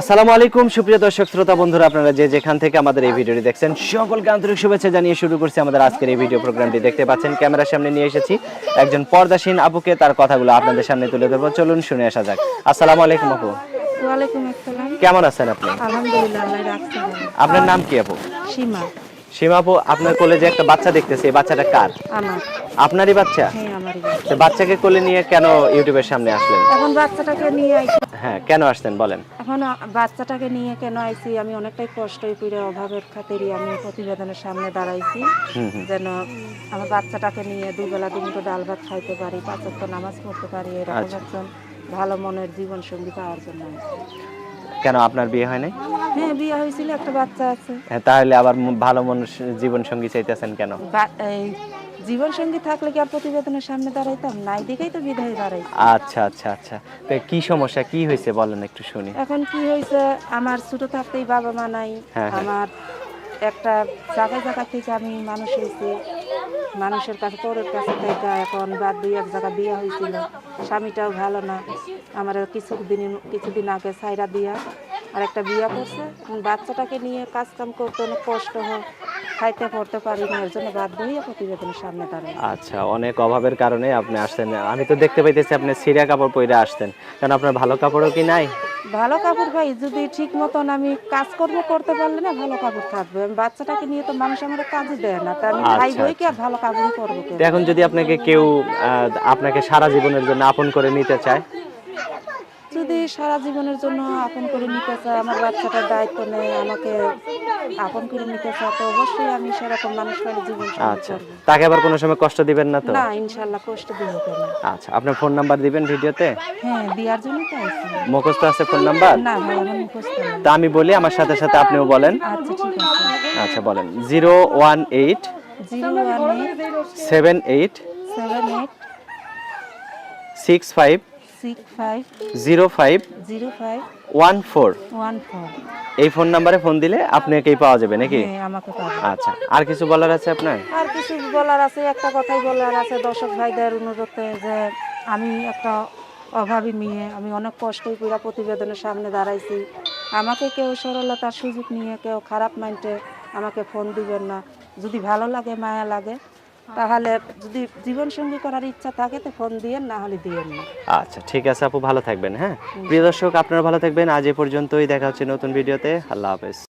আসসালামু আলাইকুম সুপ্রিয় দর্শক শ্রোতা বন্ধুরা, আপনারা যে যেখান থেকে আমাদের এই ভিডিওটি দেখছেন সকলকে আন্তরিক শুভেচ্ছা জানিয়ে শুরু করছি আমাদের আজকের এই ভিডিও প্রোগ্রামটি। দেখতে পাচ্ছেন ক্যামেরার সামনে নিয়ে এসেছি একজন পর্দাসীন আপুকে, তার কথাগুলো আপনাদের সামনে তুলে ধরবো। চলুন শুনে আসা যাক। আসসালামু আলাইকুম আপু। ওয়ালাইকুম আসসালাম। কেমন আছেন আপনি? আলহামদুলিল্লাহ, আল্লাহ রাখছে ভালো। আপনার নাম কি আপু? সীমা। সীমা আপু, আপনার কোলে যে একটা বাচ্চা দেখতেছি, এই বাচ্চাটা কার? আমার। আপনারই বাচ্চা? হ্যাঁ, আমারই তো বাচ্চা। বাচ্চাকে কোলে নিয়ে কেন ইউটিউবের সামনে আসলেন? এখন বাচ্চাটাকে নিয়ে আইছি। হ্যাঁ, কেন আসছেন বলেন। এখন বাচ্চাটাকে নিয়ে কেন আইছি, আমি অনেকটাই কষ্টই করে অভাবের খাতিরে আমি প্রতিবেদনের সামনে দাঁড়াইছি, যেন আমার বাচ্চাটাকে নিয়ে দুবেলা দুমুঠো ডাল ভাত খাইতে পারি, 5 ওয়াক্ত নামাজ পড়তে পারি, এরকম আচ্ছা। একজন ভালো মনের জীবন সঙ্গী পাওয়ার জন্য আইছি। কেন আপনার বিয়ে হয় নাই? হ্যাঁ, বিয়ে হয়েছিল, একটা বাচ্চা আছে। হ্যাঁ, তাহলে আবার ভালো জীবন সঙ্গী চাইতেছেন কেন? এই জীবন সঙ্গী থাকলে কি আর প্রতিবেদনের সামনে দাঁড়াইতাম? নাই দেখেই তো বিধায় দাঁড়াইছি। আচ্ছা আচ্ছা আচ্ছা। তো কি সমস্যা, কি হয়েছে বলেন একটু শুনি। এখন কি হয়েছে, আমার ছোট থাকতেই বাবা মা নাই। হ্যাঁ, হ্যাঁ। আমার একটা জায়গা থেকে আমি মানুষ হয়েছি, মানুষের কাছে পরের কাছে থেকে এখন বাদ দিয়ে এক জায়গা বিয়ে হয়েছিল। স্বামীটাও ভালো না, আমার কিছুদিন আগে সাইরা দিয়া আর একটা বিয়ে করছে। এখন বাচ্চাটাকে নিয়ে কাজ কাম করতে অনেক কষ্ট হয়, খাইতে পড়তে পারি না, এর জন্য বাধ্য হয়ে প্রতিবেদনের সামনে দাঁড়াই। আচ্ছা, অনেক অভাবের কারণে আপনি আসছেন। আমি তো দেখতে পাইতেছি আপনি ছিঁড়া কাপড় পরে আসছেন, কারণ আপনার ভালো কাপড়ও কি নাই? ভালো কাপড় ভাই, যদি ঠিক মতন আমি কাজকর্ম করতে পারলে না ভালো কাপড় থাকবে। আমি বাচ্চাটাকে নিয়ে তো মানুষ আমার কাজই দেয় না, তা আমি খাই আচ্ছা বই কি আচ্ছা। আর ভালো কাপড়ই করবো তো কেন? এখন যদি আপনাকে কেউ আপনাকে সারা জীবনের জন্য আপন করে নিতে চায়? যদি সারা জীবনের জন্য আপন করে নিতে চায়, আমার বাচ্চাটার দায়িত্ব নেই, আমাকে আপন করে নিতে চায়, তো অবশ্যই আমি সেরকম মানুষ পেলে জীবন সঙ্গী আচ্ছা, করবো। তাকে আবার কোনো সময় কষ্ট দিবেন না তো? না, ইনশাল্লাহ কষ্ট দিব কেন? আচ্ছা, আপনার ফোন নাম্বার দিবেন ভিডিওতে? হ্যাঁ, দেওয়ার জন্য তো আইছি। মুখস্থ আছে ফোন নাম্বার? না ভাই, আমার মুখস্থ নেই। তা আমি বলি, আমার সাথে সাথে আপনিও বলেন। আচ্ছা, ঠিক আছে। আচ্ছা বলেন। 018 018 78 78 65 65 05 05 14। 14। এই ফোন নাম্বারে ফোন দিলে আপনাকেই পাওয়া যাবে নাকি? হ্যাঁ, আমাকে পাবে। আচ্ছা, আর কিছু বলার আছে আপনার? আর কিছু বলার আছে, একটা কথাই বলার আছে দর্শক ভাইদের অনুরোধে, যে আমি একটা অভাবী মেয়ে, আমি অনেক কষ্টই করে প্রতিবেদনের সামনে দাঁড়াইছি। আমাকে কেউ সরলতার সুযোগ নিয়ে কেউ খারাপ মাইন্ডে আমাকে ফোন দিবেন না। যদি ভালো লাগে, মায়া লাগে, তাহলে যদি জীবন সঙ্গী করার ইচ্ছা থাকে তো ফোন দিয়েন, না হলে দিয়েন না। আচ্ছা ঠিক আছে আপু, ভালো থাকবেন। হ্যাঁ প্রিয় দর্শক, আপনারা ভালো থাকবেন। আজ এ পর্যন্তই, দেখা হচ্ছে নতুন ভিডিওতে। আল্লাহ হাফেজ।